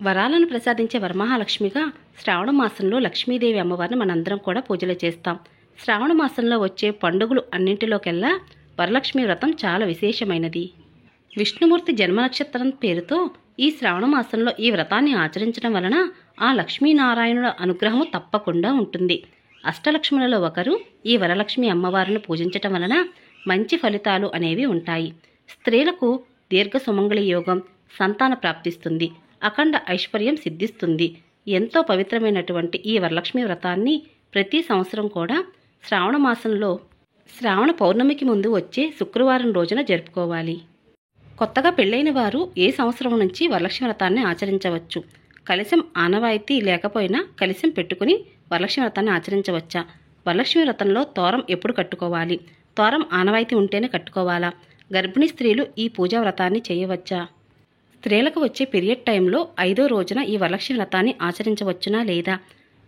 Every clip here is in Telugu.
వరాలను ప్రసాదించే వరమహాలక్ష్మిగా శ్రావణ మాసంలో లక్ష్మీదేవి అమ్మవారిని మనందరం కూడా పూజలు చేస్తాం. శ్రావణ మాసంలో వచ్చే పండుగలు అన్నింటిలోకెల్లా వరలక్ష్మి వ్రతం చాలా విశేషమైనది. విష్ణుమూర్తి జన్మ నక్షత్రం పేరుతో ఈ శ్రావణ మాసంలో ఈ వ్రతాన్ని ఆచరించడం వలన ఆ లక్ష్మీనారాయణుల అనుగ్రహం తప్పకుండా ఉంటుంది. అష్టలక్ష్ములలో ఒకరు ఈ వరలక్ష్మి అమ్మవారిని పూజించటం వలన మంచి ఫలితాలు అనేవి ఉంటాయి. స్త్రీలకు దీర్ఘ సుమంగళి యోగం, సంతాన ప్రాప్తిస్తుంది, అఖండ ఐశ్వర్యం సిద్ధిస్తుంది. ఎంతో పవిత్రమైనటువంటి ఈ వరలక్ష్మి వ్రతాన్ని ప్రతి సంవత్సరం కూడా శ్రావణ మాసంలో శ్రావణ పౌర్ణమికి ముందు వచ్చే శుక్రవారం రోజున జరుపుకోవాలి. కొత్తగా పెళ్ళైన వారు ఏ సంవత్సరం నుంచి వరలక్ష్మి వ్రతాన్ని ఆచరించవచ్చు. కలశం ఆనవాయితీ లేకపోయినా కలశం పెట్టుకుని వరలక్ష్మి వ్రతాన్ని ఆచరించవచ్చా? వరలక్ష్మి వ్రతంలో తోరం ఎప్పుడు కట్టుకోవాలి? తోరం ఆనవాయితీ ఉంటేనే కట్టుకోవాలా? గర్భిణీ స్త్రీలు ఈ పూజా వ్రతాన్ని చేయవచ్చా? స్త్రీలకు వచ్చే పీరియడ్ టైంలో 5వ రోజున ఈ వరలక్ష్మి వ్రతాన్ని ఆచరించవచ్చునా లేదా?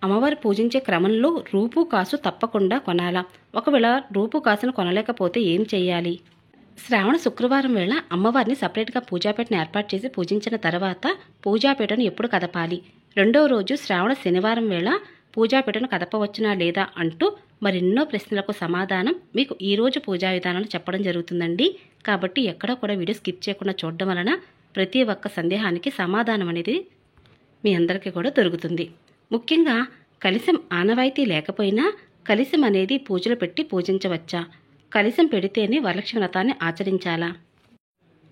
అమ్మవారు పూజించే క్రమంలో రూపు కాసు తప్పకుండా కొనాలా? ఒకవేళ రూపు కాసును కొనలేకపోతే ఏం చేయాలి? శ్రావణ శుక్రవారం వేళ అమ్మవారిని సపరేట్గా పూజాపీఠను ఏర్పాటు చేసి పూజించిన తర్వాత పూజాపీఠను ఎప్పుడు కదపాలి? 2వ రోజు శ్రావణ శనివారం వేళ పూజాపీఠను కదపవచ్చునా లేదా అంటూ మరెన్నో ప్రశ్నలకు సమాధానం మీకు ఈరోజు పూజా విధానాలు చెప్పడం జరుగుతుందండి. కాబట్టి ఎక్కడా కూడా వీడియో స్కిప్ చేయకుండా చూడడం వలన ప్రతి ఒక్క సందేహానికి సమాధానం అనేది మీ అందరికీ కూడా దొరుకుతుంది. ముఖ్యంగా కలశం ఆనవాయితీ లేకపోయినా కలశం అనేది పూజలు పెట్టి పూజించవచ్చా? కలశం పెడితేనే వరలక్ష్మి వ్రతాన్ని ఆచరించాలా?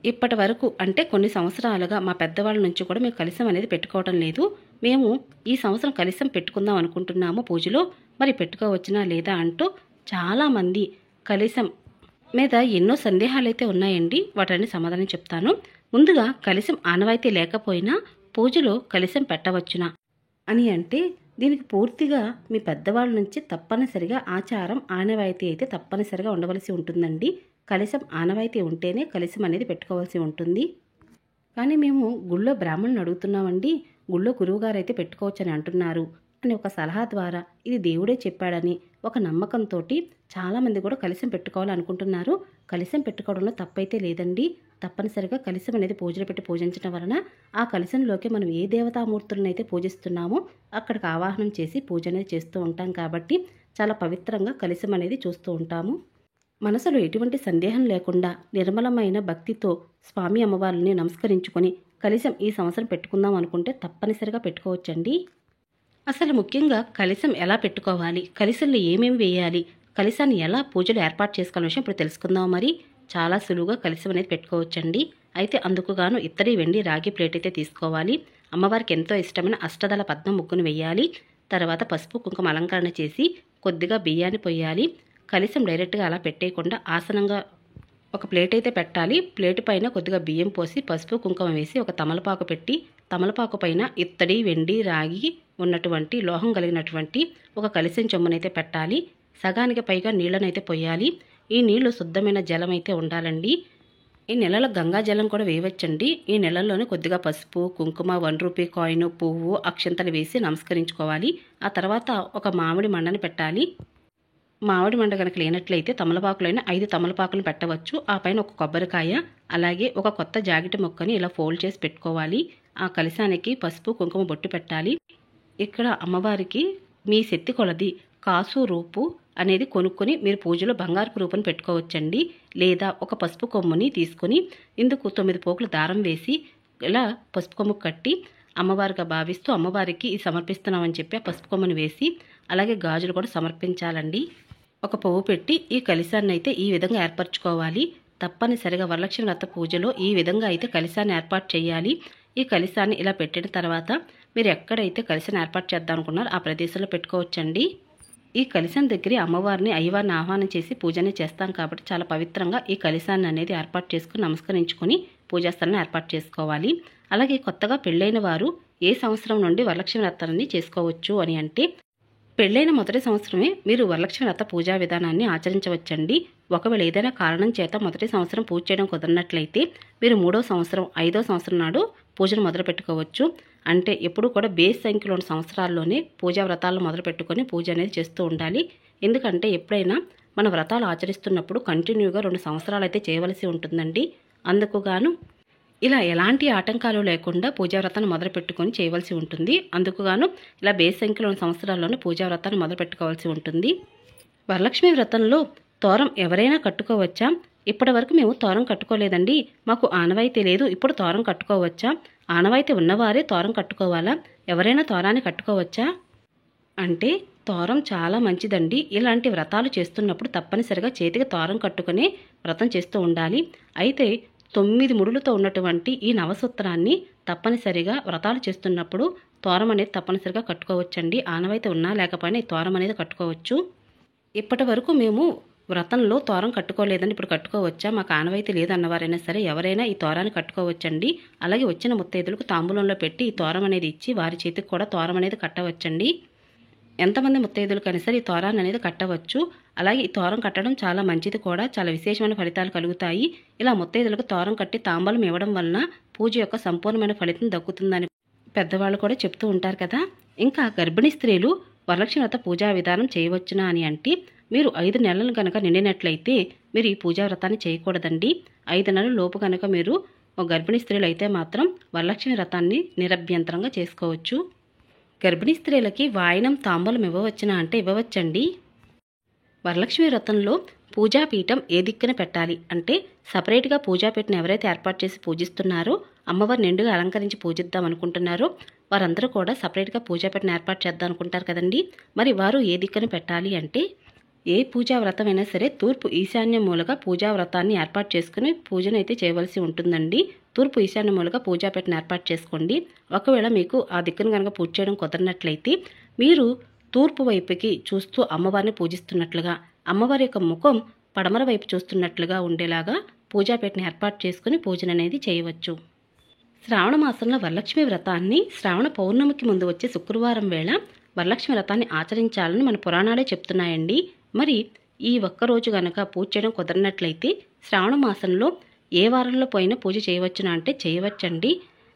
ఇప్పటి వరకు అంటే కొన్ని సంవత్సరాలుగా మా పెద్దవాళ్ళ నుంచి కూడా మేము కలశం అనేది పెట్టుకోవడం లేదు. మేము ఈ సంవత్సరం కలశం పెట్టుకుందాం అనుకుంటున్నాము పూజలో, మరి పెట్టుకోవచ్చునా లేదా అంటూ చాలామంది కలశం మీద ఎన్నో సందేహాలు అయితే ఉన్నాయండి. వాటిని సమాధానం చెప్తాను. ముందుగా కలశం ఆనవాయితీ లేకపోయినా పూజలో కలశం పెట్టవచ్చునా అని అంటే దీనికి పూర్తిగా మీ పెద్దవాళ్ళ నుంచి తప్పనిసరిగా ఆచారం ఆనవాయితీ అయితే తప్పనిసరిగా ఉండవలసి ఉంటుందండి. కలశం ఆనవాయితీ ఉంటేనే కలశం అనేది పెట్టుకోవాల్సి ఉంటుంది. కానీ మేము గుళ్ళో బ్రాహ్మణుని అడుగుతున్నామండి, గుళ్ళో గురువుగారు అయితే పెట్టుకోవచ్చని అంటున్నారు అని ఒక సలహా ద్వారా ఇది దేవుడే చెప్పాడని ఒక నమ్మకంతో చాలామంది కూడా కలశం పెట్టుకోవాలనుకుంటున్నారు. కలశం పెట్టుకోవడంలో తప్పైతే లేదండి. తప్పనిసరిగా కలశం అనేది పూజలు పెట్టి పూజించడం వలన ఆ కలశంలోకి మనం ఏ దేవతామూర్తులను అయితే పూజిస్తున్నామో అక్కడికి ఆవాహనం చేసి పూజ అనేది చేస్తూ ఉంటాం. కాబట్టి చాలా పవిత్రంగా కలశం అనేది చూస్తూ ఉంటాము. మనసులో ఎటువంటి సందేహం లేకుండా నిర్మలమైన భక్తితో స్వామి అమ్మవారిని నమస్కరించుకొని కలశం ఈ సంవత్సరం పెట్టుకుందాం అనుకుంటే తప్పనిసరిగా పెట్టుకోవచ్చండి. అసలు ముఖ్యంగా కలశం ఎలా పెట్టుకోవాలి, కలశంలో ఏమేమి వేయాలి, కలశాన్ని ఎలా పూజలు ఏర్పాటు చేసుకోవాలనే విషయం ఇప్పుడు తెలుసుకుందాం. మరి చాలా సులువుగా కలశం అనేది పెట్టుకోవచ్చండి. అయితే అందుకు గాను ఇత్తడి, వెండి, రాగి ప్లేట్ అయితే తీసుకోవాలి. అమ్మవారికి ఎంతో ఇష్టమైన అష్టదళ పద్మ ముగ్గును వేయాలి. తర్వాత పసుపు కుంకుమ అలంకరణ చేసి కొద్దిగా బియ్యాన్ని పొయ్యాలి. కలశం డైరెక్ట్గా అలా పెట్టేయకుండా ఆసనంగా ఒక ప్లేట్ అయితే పెట్టాలి. ప్లేట్ పైన కొద్దిగా బియ్యం పోసి పసుపు కుంకుమ వేసి ఒక తమలపాకు పెట్టి తమలపాకు పైన ఇత్తడి, వెండి, రాగి ఉన్నటువంటి లోహం కలిగినటువంటి ఒక కలశం చెంబునైతే పెట్టాలి. సగానికి పైగా నీళ్ళనైతే పొయ్యాలి. ఈ నీళ్లు శుద్ధమైన జలం అయితే ఉండాలండి. ఈ నెలలో గంగా జలం కూడా వేయవచ్చండి. ఈ నెలల్లోనే కొద్దిగా పసుపు కుంకుమ, 1 రూపీ కాయిన్, పువ్వు, అక్షంతలు వేసి నమస్కరించుకోవాలి. ఆ తర్వాత ఒక మామిడి మండని పెట్టాలి. మామిడి మండ కనుక లేనట్లయితే తమలపాకులైన 5 తమలపాకులు పెట్టవచ్చు. ఆ పైన ఒక కొబ్బరికాయ, అలాగే ఒక కొత్త జాకెట్ మొక్కని ఇలా ఫోల్డ్ చేసి పెట్టుకోవాలి. ఆ కలశానికి పసుపు కుంకుమ బొట్టు పెట్టాలి. ఇక్కడ అమ్మవారికి మీ శక్తి కొలది కాసు రూపు అనేది కొనుక్కొని మీరు పూజలో బంగారపు రూపుని పెట్టుకోవచ్చండి. లేదా ఒక పసుపు కొమ్ముని తీసుకొని ఇందుకు 9 పోకుల దారం వేసి ఇలా పసుపు కొమ్ము కట్టి అమ్మవారిగా భావిస్తూ అమ్మవారికి సమర్పిస్తున్నామని చెప్పి ఆ పసుపు కొమ్ముని వేసి అలాగే గాజులు కూడా సమర్పించాలండి. ఒక పువ్వు పెట్టి ఈ కలశాన్ని అయితే ఈ విధంగా ఏర్పరచుకోవాలి. తప్పనిసరిగా వరలక్ష్మి వ్రత పూజలో ఈ విధంగా అయితే కలశాన్ని ఏర్పాటు చేయాలి. ఈ కలశాన్ని ఇలా పెట్టిన తర్వాత మీరు ఎక్కడైతే కలశాన్ని ఏర్పాటు చేద్దాం అనుకున్నారో ఆ ప్రదేశంలో పెట్టుకోవచ్చండి. ఈ కలశం దగ్గర అమ్మవారిని అయ్యవారిని ఆహ్వానం చేసి పూజనే చేస్తాం కాబట్టి చాలా పవిత్రంగా ఈ కలశాన్ని అనేది ఏర్పాటు చేసుకుని నమస్కరించుకొని పూజాస్థలాన్ని ఏర్పాటు చేసుకోవాలి. అలాగే కొత్తగా పెళ్ళైన వారు ఏ సంవత్సరం నుండి వరలక్ష్మి వ్రతాన్ని చేసుకోవచ్చు అని అంటే పెళ్ళైన మొదటి సంవత్సరమే మీరు వరలక్ష్మి వ్రత పూజా విధానాన్ని ఆచరించవచ్చండి. ఒకవేళ ఏదైనా కారణం చేత మొదటి సంవత్సరం పూజ చేయడం కుదరనట్లయితే మీరు 3వ సంవత్సరం 5వ సంవత్సరం నాడు పూజను మొదలు పెట్టుకోవచ్చు. అంటే ఎప్పుడు కూడా బేస్ సంఖ్యలోని సంవత్సరాల్లోనే పూజా వ్రతాలను మొదలు పెట్టుకొని పూజ అనేది చేస్తూ ఉండాలి. ఎందుకంటే ఎప్పుడైనా మన వ్రతాలు ఆచరిస్తున్నప్పుడు కంటిన్యూగా 2 సంవత్సరాలు అయితే చేయవలసి ఉంటుందండి. అందుకు గాను ఇలా ఎలాంటి ఆటంకాలు లేకుండా పూజా వ్రతాన్ని మొదలుపెట్టుకొని చేయవలసి ఉంటుంది. అందుకుగాను ఇలా బేసి సంఖ్యలోని సంవత్సరాల్లోనే పూజా వ్రతాన్ని మొదలుపెట్టుకోవాల్సి ఉంటుంది. వరలక్ష్మి వ్రతంలో తోరం ఎవరైనా కట్టుకోవచ్చా? ఇప్పటి వరకు మేము తోరం కట్టుకోలేదండి, మాకు ఆనవాయితీ లేదు, ఇప్పుడు తోరం కట్టుకోవచ్చా? ఆనవాయితీ ఉన్నవారే తోరం కట్టుకోవాలా? ఎవరైనా తోరాన్ని కట్టుకోవచ్చా అంటే తోరం చాలా మంచిదండి. ఇలాంటి వ్రతాలు చేస్తున్నప్పుడు తప్పనిసరిగా చేతికి తోరం కట్టుకునే వ్రతం చేస్తూ ఉండాలి. అయితే 9 ముడులతో ఉన్నటువంటి ఈ నవసూత్రాన్ని తప్పనిసరిగా వ్రతాలు చేస్తున్నప్పుడు తోరం అనేది తప్పనిసరిగా కట్టుకోవచ్చండి. ఆనవాయితీ ఉన్నా లేకపోయినా ఈ తోరం అనేది కట్టుకోవచ్చు. ఇప్పటి వరకు మేము వ్రతంలో తోరం కట్టుకోలేదని ఇప్పుడు కట్టుకోవచ్చా, మాకు ఆనవాయితీ లేదన్నవారైనా సరే ఎవరైనా ఈ తోరాన్ని కట్టుకోవచ్చండి. అలాగే వచ్చిన ముత్తైదులకు తాంబూలంలో పెట్టి ఈ తోరం అనేది ఇచ్చి వారి చేతికి కూడా తోరం అనేది కట్టవచ్చండి. ఎంతమంది ముత్తైదులకైనా సరే ఈ తోరాన్ని అనేది కట్టవచ్చు. అలాగే ఈ తోరం కట్టడం చాలా మంచిది కూడా, చాలా విశేషమైన ఫలితాలు కలుగుతాయి. ఇలా ముత్తైదులకు తోరం కట్టి తాంబూలం ఇవ్వడం వలన పూజ యొక్క సంపూర్ణమైన ఫలితం దక్కుతుందని పెద్దవాళ్ళు కూడా చెప్తూ ఉంటారు కదా. ఇంకా గర్భిణీ స్త్రీలు వరలక్ష్మి వ్రత పూజా విధానం చేయవచ్చునా అని అంటే మీరు 5 నెలలు కనుక నిండినట్లయితే మీరు ఈ పూజా వ్రతాన్ని చేయకూడదండి. 5 నెలల లోపు కనుక మీరు గర్భిణీ స్త్రీలు అయితే మాత్రం వరలక్ష్మి వ్రతాన్ని నిరభ్యంతరంగా చేసుకోవచ్చు. గర్భిణీ స్త్రీలకి వాయనం తాంబూలం ఇవ్వవచ్చునా అంటే ఇవ్వవచ్చండి. వరలక్ష్మి వ్రతంలో పూజాపీఠం ఏ దిక్కున పెట్టాలి అంటే సపరేట్గా పూజాపీఠను ఎవరైతే ఏర్పాటు చేసి పూజిస్తున్నారో, అమ్మవారిని నిండుగా అలంకరించి పూజిద్దాం అనుకుంటున్నారో వారందరూ కూడా సపరేట్గా పూజాపీఠను ఏర్పాటు చేద్దాం అనుకుంటారు కదండి. మరి వారు ఏ దిక్కున పెట్టాలి అంటే ఏ పూజా వ్రతమైనా సరే తూర్పు ఈశాన్య మూలగా పూజా వ్రతాన్ని ఏర్పాటు చేసుకుని పూజను అయితే చేయవలసి ఉంటుందండి. తూర్పు ఈశాన్య మూలగా పూజాపీఠను ఏర్పాటు చేసుకోండి. ఒకవేళ మీకు ఆ దిక్కును కనుక పూజ చేయడం కుదరినట్లయితే మీరు తూర్పు వైపుకి చూస్తూ అమ్మవారిని పూజిస్తున్నట్లుగా, అమ్మవారి యొక్క ముఖం పడమర వైపు చూస్తున్నట్లుగా ఉండేలాగా పూజాపీఠను ఏర్పాటు చేసుకుని పూజను అనేది చేయవచ్చు. శ్రావణ మాసంలో వరలక్ష్మి వ్రతాన్ని శ్రావణ పౌర్ణమికి ముందు వచ్చే శుక్రవారం వేళ వరలక్ష్మి వ్రతాన్ని ఆచరించాలని మన పురాణాలే చెప్తున్నాయండి. మరి ఈ ఒక్కరోజు గనక పూజ చేయడం కుదరినట్లయితే శ్రావణ మాసంలో ఏ వారంలో పోయినా పూజ చేయవచ్చునా అంటే చేయవచ్చండి.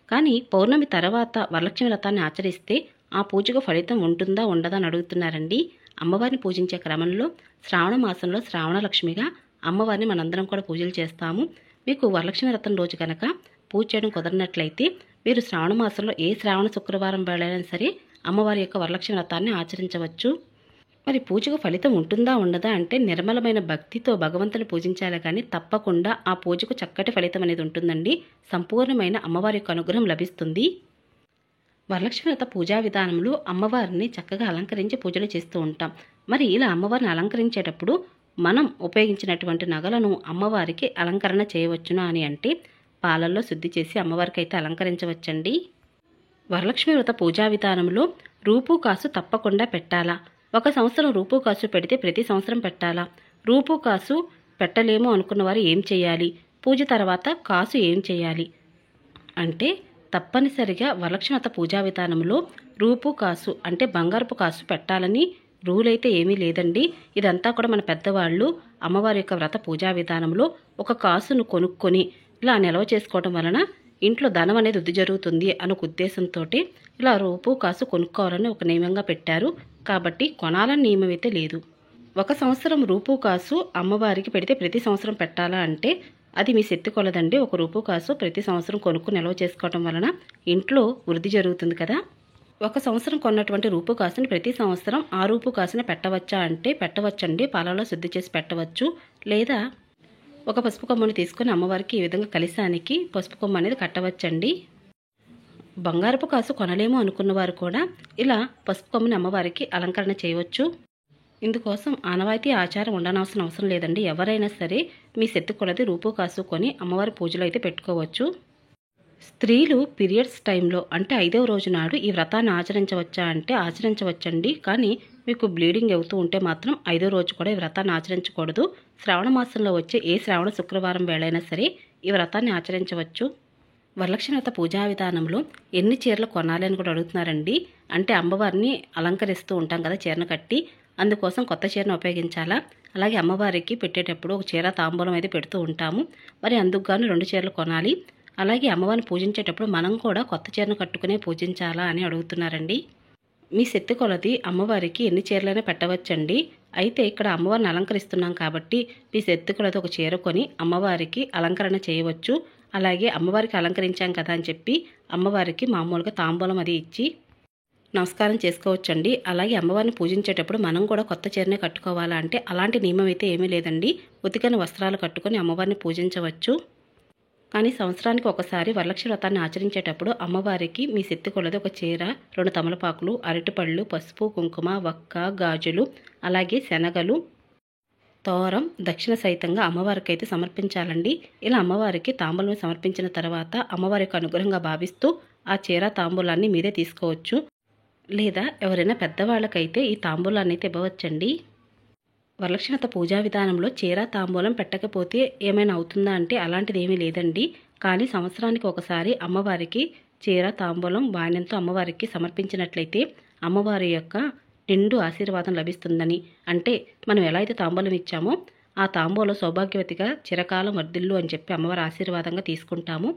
కానీ పౌర్ణమి తర్వాత వరలక్ష్మి వ్రతాన్ని ఆచరిస్తే ఆ పూజకు ఫలితం ఉంటుందా ఉండదా అని అడుగుతున్నారండి. అమ్మవారిని పూజించే క్రమంలో శ్రావణ మాసంలో శ్రావణ లక్ష్మిగా అమ్మవారిని మనందరం కూడా పూజలు చేస్తాము. మీకు వరలక్ష్మి వ్రతం రోజు కనుక పూజ చేయడం కుదరినట్లయితే మీరు శ్రావణ మాసంలో ఏ శ్రావణ శుక్రవారం వేళైనా సరే అమ్మవారి యొక్క వరలక్ష్మి వ్రతాన్ని ఆచరించవచ్చు. మరి పూజకు ఫలితం ఉంటుందా ఉండదా అంటే నిర్మలమైన భక్తితో భగవంతుని పూజించాలి కానీ తప్పకుండా ఆ పూజకు చక్కటి ఫలితం అనేది ఉంటుందండి. సంపూర్ణమైన అమ్మవారి యొక్క అనుగ్రహం లభిస్తుంది. వరలక్ష్మి వ్రత పూజా విధానంలో అమ్మవారిని చక్కగా అలంకరించి పూజలు చేస్తూ ఉంటాం. మరి ఇలా అమ్మవారిని అలంకరించేటప్పుడు మనం ఉపయోగించినటువంటి నగలను అమ్మవారికి అలంకరణ చేయవచ్చునా అని అంటే పాలల్లో శుద్ధి చేసి అమ్మవారికి అయితే అలంకరించవచ్చండి. వరలక్ష్మి వ్రత పూజా విధానంలో రూపు కాసు తప్పకుండా పెట్టాలా? ఒక సంవత్సరం రూపు కాసు పెడితే ప్రతి సంవత్సరం పెట్టాలా? రూపు కాసు పెట్టలేము అనుకున్న వారు ఏం చేయాలి? పూజ తర్వాత కాసు ఏం చేయాలి అంటే తప్పనిసరిగా వరలక్ష్మి వ్రత పూజా విధానంలో రూపు కాసు అంటే బంగారపు కాసు పెట్టాలని రూల్ అయితే ఏమీ లేదండి. ఇదంతా కూడా మన పెద్దవాళ్ళు అమ్మవారి యొక్క వ్రత పూజా విధానంలో ఒక కాసును కొనుక్కొని ఇలా నిల్వ చేసుకోవడం వలన ఇంట్లో ధనం అనేది వృద్ధి జరుగుతుంది అనే ఉద్దేశంతో ఇలా రూపు కాసు కొనుక్కోవాలని ఒక నియమంగా పెట్టారు. కాబట్టి కొనాలని నియమం అయితే లేదు. ఒక సంవత్సరం రూపు కాసు అమ్మవారికి పెడితే ప్రతి సంవత్సరం పెట్టాలా అంటే అది మీ శక్తి కొలదండి. ఒక రూపు కాసు ప్రతి సంవత్సరం కొనుక్కు నిల్వ చేసుకోవడం వలన ఇంట్లో వృద్ధి జరుగుతుంది కదా. ఒక సంవత్సరం కొన్నటువంటి రూపు కాసుని ప్రతి సంవత్సరం ఆ రూపు కాసుని పెట్టవచ్చా అంటే పెట్టవచ్చండి. పాలలో శుద్ధి చేసి పెట్టవచ్చు. లేదా ఒక పసుపు కొమ్మని తీసుకొని అమ్మవారికి ఈ విధంగా కలశానికి పసుపు కొమ్మ అనేది కట్టవచ్చండి. బంగారపు కాసు కొనలేము అనుకున్న వారు కూడా ఇలా పసుపు కొమ్మని అమ్మవారికి అలంకరణ చేయవచ్చు. ఇందుకోసం ఆనవాయితీ ఆచారం ఉండనవసరం అవసరం లేదండి. ఎవరైనా సరే మీ శక్తి కొలది రూపు కాసు కొని అమ్మవారి పూజలు అయితే పెట్టుకోవచ్చు. స్త్రీలు పీరియడ్స్ టైంలో అంటే 5వ రోజు నాడు ఈ వ్రతాన్ని ఆచరించవచ్చా అంటే ఆచరించవచ్చండి. కానీ మీకు బ్లీడింగ్ అవుతూ ఉంటే మాత్రం 5వ రోజు కూడా ఈ వ్రతాన్ని ఆచరించకూడదు. శ్రావణ మాసంలో వచ్చే ఏ శ్రావణ శుక్రవారం వేళైనా సరే ఈ వ్రతాన్ని ఆచరించవచ్చు. వరలక్ష్మి వ్రత పూజా విధానంలో ఎన్ని చీరలు కొనాలి అని కూడా అడుగుతున్నారండి. అంటే అమ్మవారిని అలంకరిస్తూ ఉంటాం కదా చీరను కట్టి, అందుకోసం కొత్త చీరను ఉపయోగించాలా? అలాగే అమ్మవారికి పెట్టేటప్పుడు ఒక చీర తాంబూలం అయితే పెడుతూ ఉంటాము. మరి అందుకు గాను 2 చీరలు కొనాలి. అలాగే అమ్మవారిని పూజించేటప్పుడు మనం కూడా కొత్త చీరను కట్టుకునే పూజించాలా అని అడుగుతున్నారండి. మీ శక్తి కొలది అమ్మవారికి ఎన్ని చీరలైనా పెట్టవచ్చండి. అయితే ఇక్కడ అమ్మవారిని అలంకరిస్తున్నాం కాబట్టి మీ శక్తి కొలది ఒక చీర కొని అమ్మవారికి అలంకరణ చేయవచ్చు. అలాగే అమ్మవారికి అలంకరించాం కదా అని చెప్పి అమ్మవారికి మామూలుగా తాంబూలం అది ఇచ్చి నమస్కారం చేసుకోవచ్చండి. అలాగే అమ్మవారిని పూజించేటప్పుడు మనం కూడా కొత్త చీరనే కట్టుకోవాలా అంటే అలాంటి నియమం అయితే ఏమీ లేదండి. ఉతికని వస్త్రాలు కట్టుకొని అమ్మవారిని పూజించవచ్చు. కానీ సంవత్సరానికి ఒకసారి వరలక్ష్మి వ్రతాన్ని ఆచరించేటప్పుడు అమ్మవారికి మీ శక్తి కొలది ఒక చీర, 2 తమలపాకులు, అరటిపళ్ళు, పసుపు, కుంకుమ, వక్క, గాజులు, అలాగే శనగలు, తోరం, దక్షిణ సహితంగా అమ్మవారికి అయితే సమర్పించాలండి. ఇలా అమ్మవారికి తాంబూలం సమర్పించిన తర్వాత అమ్మవారి యొక్క అనుగ్రహంగా భావిస్తూ ఆ చీర తాంబూలాన్ని మీరే తీసుకోవచ్చు. లేదా ఎవరైనా పెద్దవాళ్ళకైతే ఈ తాంబూలాన్ని అయితే ఇవ్వవచ్చండి. వరలక్ష్మి వ్రత పూజా విధానంలో చీర తాంబూలం పెట్టకపోతే ఏమైనా అవుతుందా అంటే అలాంటిది ఏమీ లేదండి. కానీ సంవత్సరానికి ఒకసారి అమ్మవారికి చీర తాంబూలం వాయినంతో అమ్మవారికి సమర్పించినట్లయితే అమ్మవారి యొక్క నిండు ఆశీర్వాదం లభిస్తుందని, అంటే మనం ఎలా అయితే తాంబూలం ఇచ్చామో ఆ తాంబూలం సౌభాగ్యవతిగా చిరకాలం వర్ధిల్లు అని చెప్పి అమ్మవారి ఆశీర్వాదంగా తీసుకుంటాము.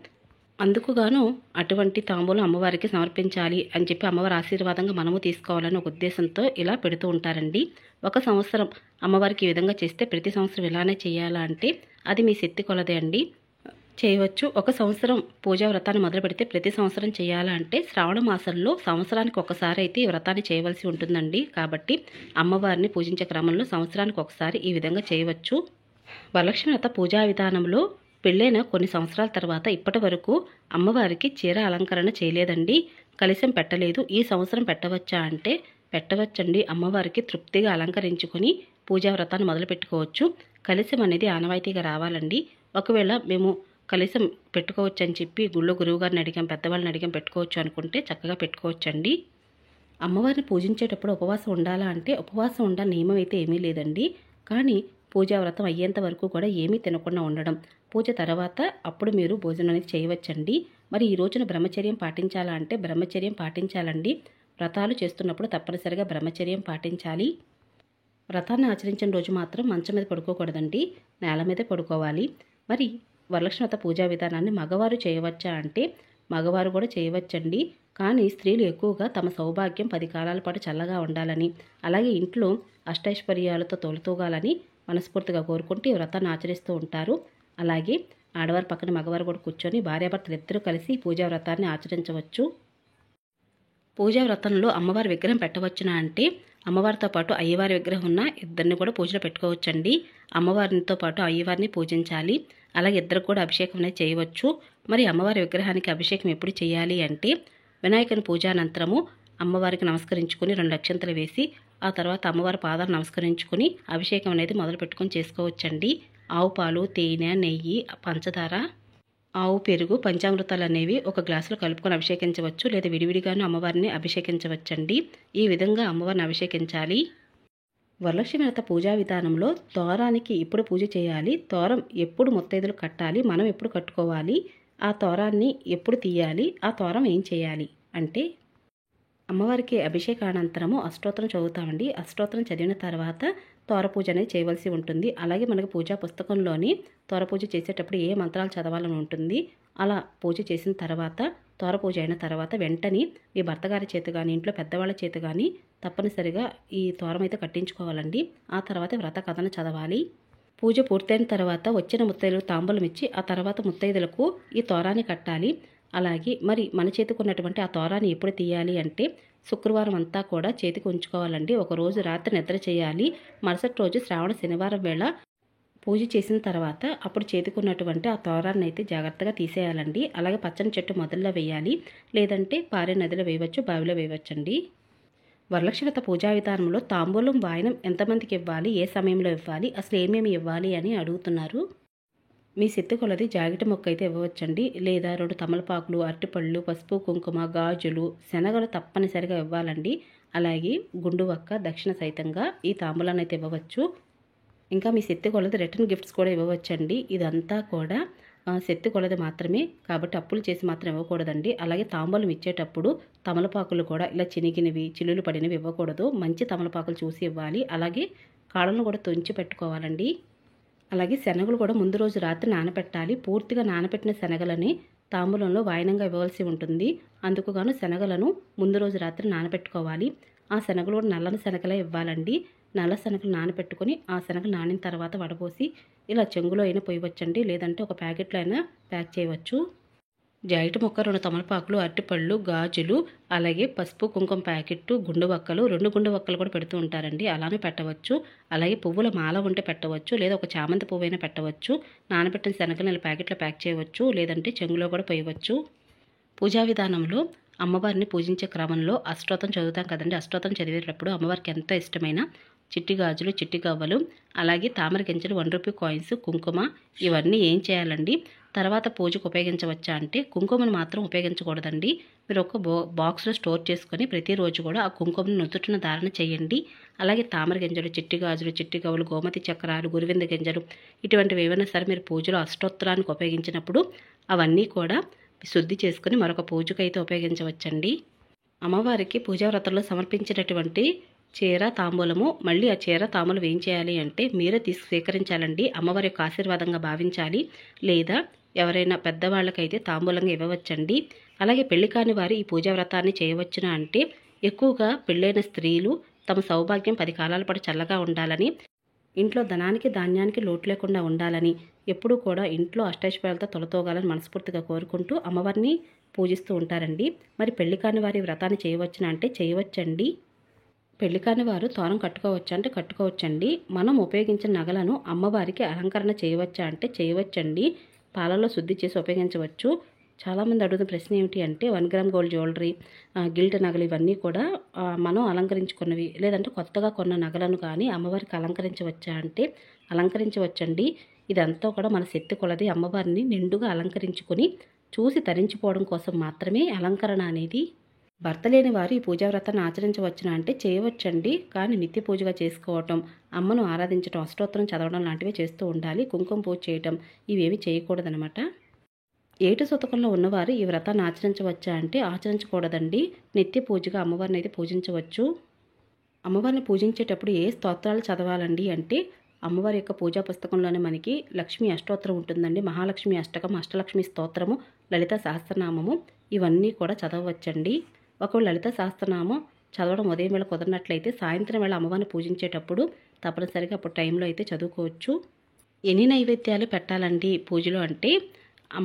అందుకుగాను అటువంటి తాంబూలం అమ్మవారికి సమర్పించాలి అని చెప్పి అమ్మవారి ఆశీర్వాదంగా మనము తీసుకోవాలని ఒక ఉద్దేశంతో ఇలా పెడుతూ ఉంటారండి. ఒక సంవత్సరం అమ్మవారికి ఈ విధంగా చేస్తే ప్రతి సంవత్సరం ఇలానే చేయాలా అంటే అది మీ శక్తి కొలదే అండి, చేయవచ్చు. ఒక సంవత్సరం పూజా వ్రతాన్ని మొదలు పెడితే ప్రతి సంవత్సరం చేయాలా అంటే శ్రావణ మాసంలో సంవత్సరానికి ఒకసారి అయితే ఈ వ్రతాన్ని చేయవలసి ఉంటుందండి. కాబట్టి అమ్మవారిని పూజించే క్రమంలో సంవత్సరానికి ఒకసారి ఈ విధంగా చేయవచ్చు. వరలక్ష్మి వ్రత పూజా విధానంలో పెళ్ళైన కొన్ని సంవత్సరాల తర్వాత ఇప్పటి వరకు అమ్మవారికి చీర అలంకరణ చేయలేదండి, కలశం పెట్టలేదు. ఈ సంవత్సరం పెట్టవచ్చా అంటే పెట్టవచ్చండి. అమ్మవారికి తృప్తిగా అలంకరించుకొని పూజా వ్రతాన్ని మొదలు పెట్టుకోవచ్చు. కలశం అనేది ఆనవాయితీగా రావాలండి. ఒకవేళ మేము కలశం పెట్టుకోవచ్చు అని చెప్పి గుళ్ళో గురువుగారిని అడిగాం, పెద్దవాళ్ళని అడిగాం పెట్టుకోవచ్చు అనుకుంటే చక్కగా పెట్టుకోవచ్చండి. అమ్మవారిని పూజించేటప్పుడు ఉపవాసం ఉండాలా అంటే ఉపవాసం ఉండాలని నియమం అయితే ఏమీ లేదండి. కానీ పూజా వ్రతం అయ్యేంత వరకు కూడా ఏమీ తినకుండా ఉండడం, పూజ తర్వాత అప్పుడు మీరు భోజనం అనేది చేయవచ్చండి. మరి ఈ రోజున బ్రహ్మచర్యం పాటించాలా అంటే బ్రహ్మచర్యం పాటించాలండి. వ్రతాలు చేస్తున్నప్పుడు తప్పనిసరిగా బ్రహ్మచర్యం పాటించాలి. వ్రతాన్ని ఆచరించిన రోజు మాత్రం మంచం మీద పడుకోకూడదండి, నేల మీదే పడుకోవాలి. మరి వరలక్ష్మి వ్రత పూజా విధానాన్ని మగవారు చేయవచ్చా అంటే మగవారు కూడా చేయవచ్చండి. కానీ స్త్రీలు ఎక్కువగా తమ సౌభాగ్యం 10 కాలాల పాటు చల్లగా ఉండాలని, అలాగే ఇంట్లో అష్టైశ్వర్యాలతో తొలతూగాలని మనస్ఫూర్తిగా కోరుకుంటూ ఈ వ్రతాన్ని ఆచరిస్తూ ఉంటారు. అలాగే ఆడవారి పక్కన మగవారు కూడా కూర్చొని భార్యాభర్తలు ఇద్దరూ కలిసి పూజా వ్రతాన్ని ఆచరించవచ్చు. పూజా వ్రతంలో అమ్మవారి విగ్రహం పెట్టవచ్చునా అంటే అమ్మవారితో పాటు అయ్యవారి విగ్రహం ఉన్న ఇద్దరిని కూడా పూజలో పెట్టుకోవచ్చండి. అమ్మవారితో పాటు అయ్యవారిని పూజించాలి. అలాగే ఇద్దరు కూడా అభిషేకం అనేది చేయవచ్చు. మరి అమ్మవారి విగ్రహానికి అభిషేకం ఎప్పుడు చేయాలి అంటే వినాయకుని పూజానంతరము అమ్మవారికి నమస్కరించుకుని 2 అక్షంతలు వేసి ఆ తర్వాత అమ్మవారి పాదాలు నమస్కరించుకుని అభిషేకం అనేది మొదలు పెట్టుకొని చేసుకోవచ్చండి. ఆవు పాలు, తేనె, నెయ్యి, పంచదార, ఆవు పెరుగు, పంచామృతాలు అనేవి ఒక గ్లాసులో కలుపుకొని అభిషేకించవచ్చు. లేదా విడివిడిగాను అమ్మవారిని అభిషేకించవచ్చండి. ఈ విధంగా అమ్మవారిని అభిషేకించాలి. వరలక్ష్మి వ్రత పూజా విధానంలో తోరానికి ఎప్పుడు పూజ చేయాలి, తోరం ఎప్పుడు ముత్తైదులు కట్టాలి, మనం ఎప్పుడు కట్టుకోవాలి, ఆ తోరాన్ని ఎప్పుడు తీయాలి, ఆ తోరం ఏం చేయాలి అంటే అమ్మవారికి అభిషేకానంతరము అష్టోత్తరం చదువుతామండి. అష్టోత్తరం చదివిన తర్వాత తోర పూజ అనేది చేయవలసి ఉంటుంది. అలాగే మనకు పూజా పుస్తకంలోని తోర పూజ చేసేటప్పుడు ఏ మంత్రాలు చదవాలని ఉంటుంది. అలా పూజ చేసిన తర్వాత తోర పూజ అయిన తర్వాత వెంటనే మీ భర్త గారి చేత కానీ ఇంట్లో పెద్దవాళ్ళ చేత కానీ తప్పనిసరిగా ఈ తోరం అయితే కట్టించుకోవాలండి. ఆ తర్వాత వ్రత కథను చదవాలి. పూజ పూర్తయిన తర్వాత వచ్చిన ముత్తైదులకు తాంబూలం ఇచ్చి ఆ తర్వాత ముత్తైదులకు ఈ తోరాన్ని కట్టాలి. అలాగే మరి మన చేతికి ఉన్నటువంటి ఆ తోరాన్ని ఎప్పుడు తీయాలి అంటే శుక్రవారం అంతా కూడా చేతికి ఉంచుకోవాలండి. ఒకరోజు రాత్రి నిద్ర చేయాలి. మరుసటి రోజు శ్రావణ శనివారం వేళ పూజ చేసిన తర్వాత అప్పుడు చేతికి ఉన్నటువంటి ఆ తోరాన్ని అయితే జాగ్రత్తగా తీసేయాలండి. అలాగే పచ్చని చెట్టు మొదల్లో వేయాలి, లేదంటే పారే నదిలో వేయవచ్చు, బావిలో వేయవచ్చండి. వరలక్ష్మి వ్రత పూజా విధానంలో తాంబూలం వాయనం ఎంతమందికి ఇవ్వాలి, ఏ సమయంలో ఇవ్వాలి, అసలు ఏమేమి ఇవ్వాలి అని అడుగుతున్నారు. మీ శక్తి కొలది జాకెట్ మొక్క అయితే ఇవ్వవచ్చండి. లేదా 2 తమలపాకులు, అరటిపళ్ళు, పసుపు, కుంకుమ, గాజులు, శనగలు తప్పనిసరిగా ఇవ్వాలండి. అలాగే గుండు వక్క, దక్షిణ సహితంగా ఈ తాంబూలాన్ని అయితే ఇవ్వవచ్చు. ఇంకా మీ శక్తి కొలది రిటర్న్ గిఫ్ట్స్ కూడా ఇవ్వవచ్చండి. ఇదంతా కూడా శక్తి కొలది మాత్రమే, కాబట్టి అప్పులు చేసి మాత్రం ఇవ్వకూడదండి. అలాగే తాంబూలం ఇచ్చేటప్పుడు తమలపాకులు కూడా ఇలా చినిగినవి, చిల్లులు పడినవి ఇవ్వకూడదు. మంచి తమలపాకులు చూసి ఇవ్వాలి. అలాగే కాళ్ళను కూడా తుంచి పెట్టుకోవాలండి. అలాగే శనగలు కూడా ముందు రోజు రాత్రి నానబెట్టాలి. పూర్తిగా నానబెట్టిన శనగలని తాంబూలంలో వాయనంగా ఇవ్వవలసి ఉంటుంది. అందుకుగాను శనగలను ముందు రోజు రాత్రి నానబెట్టుకోవాలి. ఆ శనగలు కూడా నల్లని శనగలే ఇవ్వాలండి. నల్ల శనగలు నానబెట్టుకొని ఆ శనగలు నానిన తర్వాత వడపోసి ఇలా చెంగులో అయినా పోయవచ్చండి, లేదంటే ఒక ప్యాకెట్లో అయినా ప్యాక్ చేయవచ్చు. జాకెట్ ముక్క, 2 తమలపాకులు, అరటిపళ్ళు, గాజులు, అలాగే పసుపు కుంకుమ ప్యాకెట్టు, గుండు వక్కలు, 2 గుండు వక్కలు కూడా పెడుతూ ఉంటారండి, అలానే పెట్టవచ్చు. అలాగే పువ్వుల మాల ఉంటే పెట్టవచ్చు, లేదా ఒక చామంతి పువ్వైనా పెట్టవచ్చు. నానబెట్టిన శనగలు ఇలా ప్యాకెట్లో ప్యాక్ చేయవచ్చు, లేదంటే చెంగులో కూడా పోయవచ్చు. పూజా విధానంలో అమ్మవారిని పూజించే క్రమంలో అష్టోత్తరం చదువుతాం కదండి. అష్టోత్తరం చదివేటప్పుడు అమ్మవారికి ఎంతో ఇష్టమైన చిట్టి గాజులు, చిట్టి గవ్వలు, అలాగే తామర గింజలు, 1 రూపీ కాయిన్స్, కుంకుమ ఇవన్నీ ఏం చేయాలండి, తర్వాత పూజకు ఉపయోగించవచ్చా అంటే కుంకుమను మాత్రం ఉపయోగించకూడదండి. మీరు ఒక బాక్స్లో స్టోర్ చేసుకొని ప్రతిరోజు కూడా ఆ కుంకుమను నుదుటిన ధారణ చేయండి. అలాగే తామర గింజలు, చిట్టి గాజులు, చిట్టి గవ్వలు, గోమతి చక్రాలు, గురువింద గింజలు ఇటువంటివి ఏవైనా సరే మీరు పూజలో అష్టోత్తరానికి ఉపయోగించినప్పుడు అవన్నీ కూడా శుద్ధి చేసుకుని మరొక పూజకైతే ఉపయోగించవచ్చండి. అమ్మవారికి పూజా వ్రతంలో సమర్పించినటువంటి చీర తాంబూలము, మళ్ళీ ఆ చీర తాంబూలం ఏం చేయాలి అంటే మీరే స్వీకరించాలండి. అమ్మవారి యొక్క ఆశీర్వాదంగా భావించాలి, లేదా ఎవరైనా పెద్దవాళ్ళకైతే తాంబూలంగా ఇవ్వవచ్చండి. అలాగే పెళ్లి కాని వారు ఈ పూజా వ్రతాన్ని చేయవచ్చునా అంటే ఎక్కువగా పెళ్ళైన స్త్రీలు తమ సౌభాగ్యం 10 కాలాల పాటు చల్లగా ఉండాలని, ఇంట్లో ధనానికి ధాన్యానికి లోటు లేకుండా ఉండాలని, ఎప్పుడూ కూడా ఇంట్లో అష్టైశ్వర్యాలతో తొలతూగాలని మనస్ఫూర్తిగా కోరుకుంటూ అమ్మవారిని పూజిస్తూ ఉంటారండి. మరి పెళ్లి కాని వారి వ్రతాన్ని చేయవచ్చునా అంటే చేయవచ్చండి. పెళ్లి కాని వారు తోరం కట్టుకోవచ్చా అంటే కట్టుకోవచ్చండి. మనం ఉపయోగించిన నగలను అమ్మవారికి అలంకరణ చేయవచ్చా అంటే చేయవచ్చండి. పాలలో శుద్ధి చేసి ఉపయోగించవచ్చు. చాలామంది అడుగుతున్న ప్రశ్న ఏమిటి అంటే 1 గ్రామ్ గోల్డ్ జ్యువెలరీ, గిల్ట్ నగలు ఇవన్నీ కూడా మనం అలంకరించుకున్నవి, లేదంటే కొత్తగా కొన్న నగలను కానీ అమ్మవారికి అలంకరించవచ్చా అంటే అలంకరించవచ్చండి. ఇదంతా కూడా మన శక్తి కొలది అమ్మవారిని నిండుగా అలంకరించుకొని చూసి తరించిపోవడం కోసం మాత్రమే అలంకరణ అనేది. భర్త లేని వారు ఈ పూజా వ్రతాన్ని ఆచరించవచ్చునా అంటే చేయవచ్చండి. కానీ నిత్య పూజగా చేసుకోవటం, అమ్మను ఆరాధించడం, అష్టోత్తరం చదవడం లాంటివి చేస్తూ ఉండాలి. కుంకుమ పూజ చేయటం ఇవేవి చేయకూడదనమాట. ఏటు శతకంలో ఉన్నవారు ఈ వ్రతాన్ని ఆచరించవచ్చా అంటే ఆచరించకూడదండి. నిత్య పూజగా అమ్మవారిని అయితే పూజించవచ్చు. అమ్మవారిని పూజించేటప్పుడు ఏ స్తోత్రాలు చదవాలండి అంటే అమ్మవారి యొక్క పూజా పుస్తకంలోనే మనకి లక్ష్మీ అష్టోత్తరం ఉంటుందండి. మహాలక్ష్మి అష్టకం, అష్టలక్ష్మి స్తోత్రము, లలిత సహస్రనామము ఇవన్నీ కూడా చదవచ్చండి. ఒకవేళ లలిత సహస్రనామం చదవడం ఉదయం వేళ కుదరినట్లయితే సాయంత్రం వేళ అమ్మవారిని పూజించేటప్పుడు తప్పనిసరిగా అప్పుడు టైంలో అయితే చదువుకోవచ్చు. ఎన్ని నైవేద్యాలు పెట్టాలండి పూజలో అంటే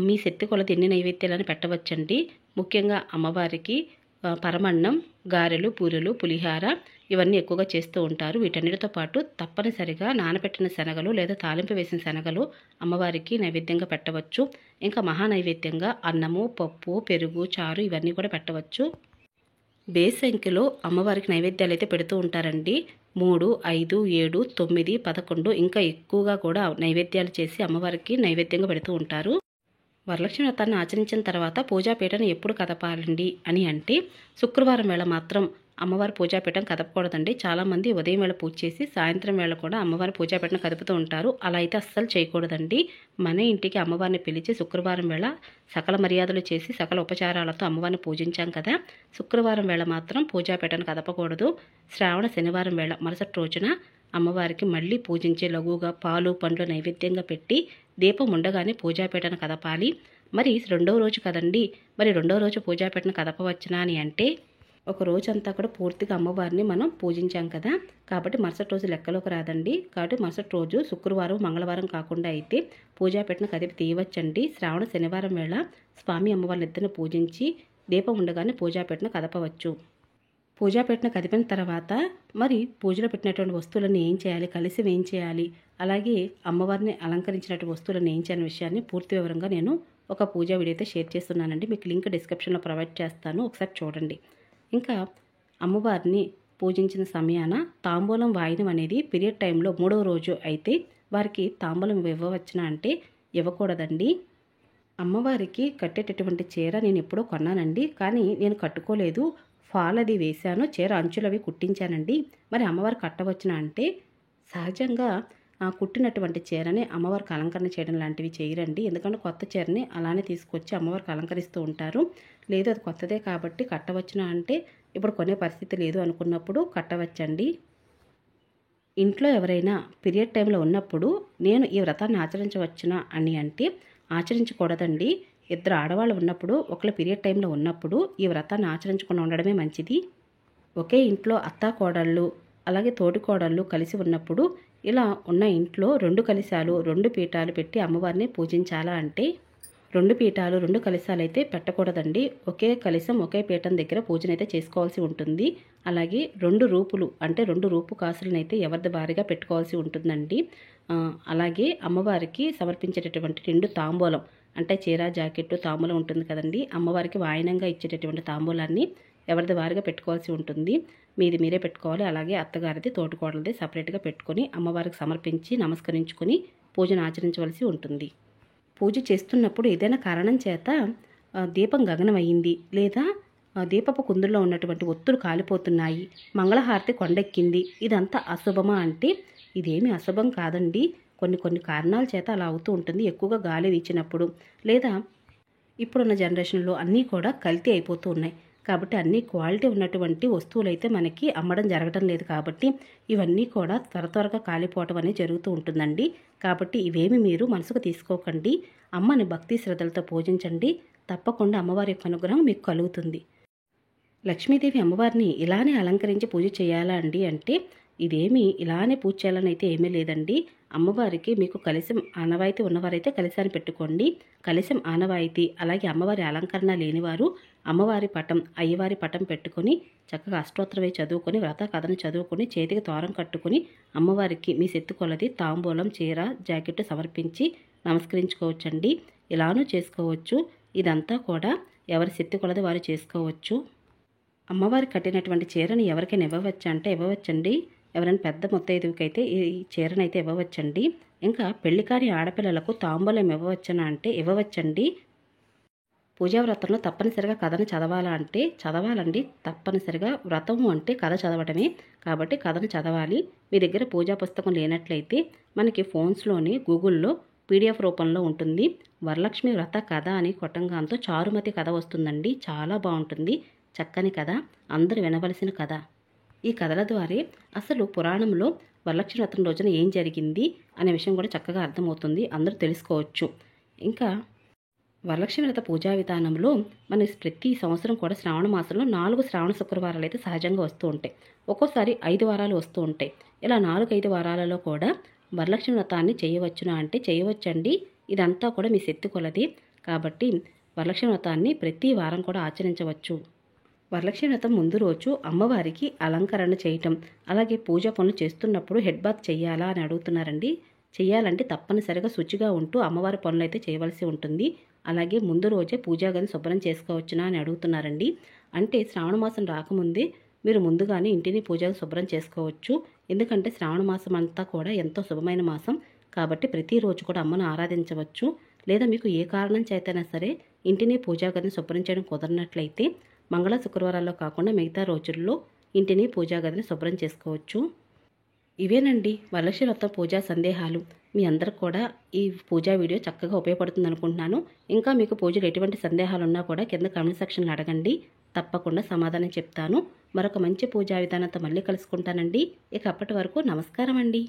మీ శక్తి కొలది ఎన్ని నైవేద్యాలను పెట్టవచ్చండి. ముఖ్యంగా అమ్మవారికి పరమన్నం, గారెలు, పూరెలు, పులిహార ఇవన్నీ ఎక్కువగా చేస్తూ ఉంటారు. వీటన్నిటితో పాటు తప్పనిసరిగా నానబెట్టిన శనగలు లేదా తాలింపు వేసిన శనగలు అమ్మవారికి నైవేద్యంగా పెట్టవచ్చు. ఇంకా మహా నైవేద్యంగా అన్నము, పప్పు, పెరుగు, చారు ఇవన్నీ కూడా పెట్టవచ్చు. బేస్ సంఖ్యలో అమ్మవారికి నైవేద్యాలు అయితే పెడుతూ ఉంటారండి. 3, 5, 7, 9, 11 ఇంకా ఎక్కువగా కూడా నైవేద్యాలు చేసి అమ్మవారికి నైవేద్యంగా పెడుతూ ఉంటారు. వరలక్ష్మి వ్రతాన్ని ఆచరించిన తర్వాత పూజాపీఠను ఎప్పుడు కదపాలండి అని అంటే శుక్రవారం వేళ మాత్రం అమ్మవారి పూజాపీఠం కదపకూడదండి. చాలామంది ఉదయం వేళ పూజ చేసి సాయంత్రం వేళ కూడా అమ్మవారి పూజాపీఠను కదుపుతూ ఉంటారు. అలా అయితే అస్సలు చేయకూడదండి. మన ఇంటికి అమ్మవారిని పిలిచి శుక్రవారం వేళ సకల మర్యాదలు చేసి సకల ఉపచారాలతో అమ్మవారిని పూజించాం కదా, శుక్రవారం వేళ మాత్రం పూజాపీఠను కదపకూడదు. శ్రావణ శనివారం వేళ మరుసటి రోజున అమ్మవారికి మళ్ళీ పూజించే లఘువుగా పాలు పండ్లు నైవేద్యంగా పెట్టి దీపం ఉండగానే పూజాపీఠను కదపాలి. మరి రెండవ రోజు కదండి, మరి రెండవ రోజు పూజాపీఠను కదపవచ్చునా అని అంటే ఒక రోజంతా కూడా పూర్తిగా అమ్మవారిని మనం పూజించాం కదా, కాబట్టి మరుసటి రోజు లెక్కలోకి రాదండి. కాబట్టి మరుసటి రోజు శుక్రవారం, మంగళవారం కాకుండా అయితే పూజాపీఠను కదిపి తీయవచ్చండి. శ్రావణ శనివారం వేళ స్వామి అమ్మవారిని ఇద్దరిని పూజించి దీపం ఉండగానే పూజాపీఠను కదపవచ్చు. పూజాపీఠను కదిపిన తర్వాత మరి పూజలో పెట్టినటువంటి వస్తువులను ఏం చేయాలి, కలిసి ఏం చేయాలి, అలాగే అమ్మవారిని అలంకరించినటువంటి వస్తువులను ఏం చేయాలనే విషయాన్ని పూర్తి వివరంగా నేను ఒక పూజా వీడియో అయితే షేర్ చేస్తున్నానండి. మీకు లింక్ డిస్క్రిప్షన్లో ప్రొవైడ్ చేస్తాను, ఒకసారి చూడండి. ఇంకా అమ్మవారిని పూజించిన సమయాన తాంబూలం వాయనం అనేది పీరియడ్ టైంలో 3వ రోజు అయితే వారికి తాంబూలం ఇవ్వవచ్చునా అంటే ఇవ్వకూడదండి. అమ్మవారికి కట్టేటటువంటి చీర నేను ఎప్పుడో కొన్నానండి, కానీ నేను కట్టుకోలేదు. ఫాల్ అది వేశాను, చీర అంచులు అవి కుట్టించానండి. మరి అమ్మవారు కట్టవచ్చునా అంటే సహజంగా కుట్టినటువంటి చీరని అమ్మవారికి అలంకరణ చేయడం లాంటివి చేయరండి. ఎందుకంటే కొత్త చీరని అలానే తీసుకొచ్చి అమ్మవారికి అలంకరిస్తూ ఉంటారు. లేదు అది కొత్తదే కాబట్టి కట్టవచ్చునా అంటే ఇప్పుడు కొనే పరిస్థితి లేదు అనుకున్నప్పుడు కట్టవచ్చండి. ఇంట్లో ఎవరైనా పీరియడ్ టైంలో ఉన్నప్పుడు నేను ఈ వ్రతాన్ని ఆచరించవచ్చునా అని అంటే ఆచరించకూడదండి. ఇద్దరు ఆడవాళ్ళు ఉన్నప్పుడు ఒకళ్ళ పీరియడ్ టైంలో ఉన్నప్పుడు ఈ వ్రతాన్ని ఆచరించకుండా ఉండడమే మంచిది. ఒకే ఇంట్లో అత్తా కోడళ్ళు అలాగే తోటికోడళ్ళు కలిసి ఉన్నప్పుడు ఇలా ఉన్న ఇంట్లో 2 కలశాలు 2 పీఠాలు పెట్టి అమ్మవారిని పూజించాలా అంటే 2 పీఠాలు 2 కలశాలు అయితే పెట్టకూడదండి. ఒకే కలశం ఒకే పీఠం దగ్గర పూజనైతే చేసుకోవాల్సి ఉంటుంది. అలాగే 2 రూపులు అంటే 2 రూపు కాసులనైతే ఎవరిది వారిగా పెట్టుకోవాల్సి ఉంటుందండి. అలాగే అమ్మవారికి సమర్పించేటటువంటి 2 తాంబూలం అంటే చీర జాకెట్టు తాంబూలం ఉంటుంది కదండి, అమ్మవారికి వాయనంగా ఇచ్చేటటువంటి తాంబూలాన్ని ఎవరిది వారిగా పెట్టుకోవాల్సి ఉంటుంది. మీది మీరే పెట్టుకోవాలి. అలాగే అత్తగారిది తోటికోడలది సపరేట్గా పెట్టుకొని అమ్మవారికి సమర్పించి నమస్కరించుకొని పూజను ఆచరించవలసి ఉంటుంది. పూజ చేస్తున్నప్పుడు ఏదైనా కారణం చేత దీపం గగనమయ్యింది లేదా దీపపు కుందుల్లో ఉన్నటువంటి ఒత్తులు కాలిపోతున్నాయి, మంగళహారతి కొండెక్కింది, ఇదంతా అశుభమా అంటే ఇదేమీ అశుభం కాదండి. కొన్ని కారణాల చేత అలా అవుతూ ఉంటుంది. ఎక్కువగా గాలి వీచినప్పుడు లేదా ఇప్పుడున్న జనరేషన్లో అన్నీ కూడా కల్తీ అయిపోతూ ఉన్నాయి. కాబట్టి అన్ని క్వాలిటీ ఉన్నటువంటి వస్తువులు అయితే మనకి అమ్మడం జరగడం లేదు. కాబట్టి ఇవన్నీ కూడా త్వరగా కాలిపోవటం అనేది జరుగుతూ ఉంటుందండి. కాబట్టి ఇవేమి మీరు మనసుకు తీసుకోకండి. అమ్మని భక్తి శ్రద్ధలతో పూజించండి. తప్పకుండా అమ్మవారి యొక్క అనుగ్రహం మీకు కలుగుతుంది. లక్ష్మీదేవి అమ్మవారిని ఇలానే అలంకరించి పూజ చేయాలా అండి అంటే ఇదేమి ఇలానే పూజ చేయాలని అయితే ఏమీ లేదండి. అమ్మవారికి మీకు కలశం ఆనవాయితీ ఉన్నవారైతే కలశాన్ని పెట్టుకోండి. కలశం ఆనవాయితీ అలాగే అమ్మవారి అలంకరణ లేనివారు అమ్మవారి పటం అయ్యవారి పటం పెట్టుకొని చక్కగా అష్టోత్తరవై చదువుకొని వ్రత కథను చదువుకొని చేతికి తోరం కట్టుకొని అమ్మవారికి మీ శక్తి కొలది తాంబూలం చీర జాకెట్ సమర్పించి నమస్కరించుకోవచ్చండి. ఇలానూ చేసుకోవచ్చు. ఇదంతా కూడా ఎవరి శక్తి కొలది వారు చేసుకోవచ్చు. అమ్మవారికి కట్టినటువంటి చీరని ఎవరికైనా ఇవ్వవచ్చా అంటే ఇవ్వవచ్చండి. ఎవరైనా పెద్ద ముత్తైదువుకైతే ఈ చీరనైతే ఇవ్వవచ్చండి. ఇంకా పెళ్లికారి ఆడపిల్లలకు తాంబూలం ఇవ్వవచ్చనా అంటే ఇవ్వవచ్చండి. పూజావ్రతంలో తప్పనిసరిగా కథను చదవాలా అంటే చదవాలండి. తప్పనిసరిగా వ్రతము అంటే కథ చదవడమే. కాబట్టి కథను చదవాలి. మీ దగ్గర పూజా పుస్తకం లేనట్లయితే మనకి ఫోన్స్లోని గూగుల్లో PDF రూపంలో ఉంటుంది. వరలక్ష్మి వ్రత కథ అని కొట్టంగాంతో చారుమతి కథ వస్తుందండి. చాలా బాగుంటుంది. చక్కని కథ, అందరూ వినవలసిన కథ. ఈ కథల ద్వారా అసలు పురాణంలో వరలక్ష్మి వ్రతం రోజున ఏం జరిగింది అనే విషయం కూడా చక్కగా అర్థమవుతుంది. అందరూ తెలుసుకోవచ్చు. ఇంకా వరలక్ష్మి వ్రత పూజా విధానంలో మన ప్రతి సంవత్సరం కూడా శ్రావణ మాసంలో 4 శ్రావణ శుక్రవారాలు అయితే సహజంగా వస్తూ ఉంటాయి. ఒక్కోసారి 5 వారాలు వస్తూ ఉంటాయి. ఇలా 4-5 వారాలలో కూడా వరలక్ష్మి వ్రతాన్ని చేయవచ్చునా అంటే చేయవచ్చండి. ఇదంతా కూడా మీ శక్తి కొలది. కాబట్టి వరలక్ష్మి వ్రతాన్ని ప్రతి వారం కూడా ఆచరించవచ్చు. వరలక్ష్మి వ్రతం ముందు రోజు అమ్మవారికి అలంకరణ చేయటం అలాగే పూజా పనులు చేస్తున్నప్పుడు హెడ్ బాత్ చేయాలా అని అడుగుతున్నారండి. చేయాలంటే తప్పనిసరిగా శుచిగా ఉంటూ అమ్మవారి పనులు అయితే చేయవలసి ఉంటుంది. అలాగే ముందు రోజే పూజా గది శుభ్రం చేసుకోవచ్చునా అని అడుగుతున్నారండి. అంటే శ్రావణ మాసం రాకముందే మీరు ముందుగానే ఇంటిని పూజగా శుభ్రం చేసుకోవచ్చు. ఎందుకంటే శ్రావణ మాసం అంతా కూడా ఎంతో శుభమైన మాసం. కాబట్టి ప్రతిరోజు కూడా అమ్మను ఆరాధించవచ్చు. లేదా మీకు ఏ కారణం చేతైనా సరే ఇంటిని పూజా గదిని శుభ్రం చేయడం కుదరనట్లయితే మంగళ శుక్రవారాల్లో కాకుండా మిగతా రోజుల్లో ఇంటిని పూజా గదిని శుభ్రం చేసుకోవచ్చు. ఇవేనండి వరలక్ష్మి వ్రతం పూజా సందేహాలు. మీ అందరికి కూడా ఈ పూజా వీడియో చక్కగా ఉపయోగపడుతుంది అనుకుంటున్నాను. ఇంకా మీకు పూజలు ఎటువంటి సందేహాలు ఉన్నా కూడా కింద కామెంట్ సెక్షన్లో అడగండి. తప్పకుండా సమాధానం చెప్తాను. మరొక మంచి పూజా విధానంతో మళ్ళీ కలుసుకుంటానండి. ఇక అప్పటి వరకు నమస్కారం అండి.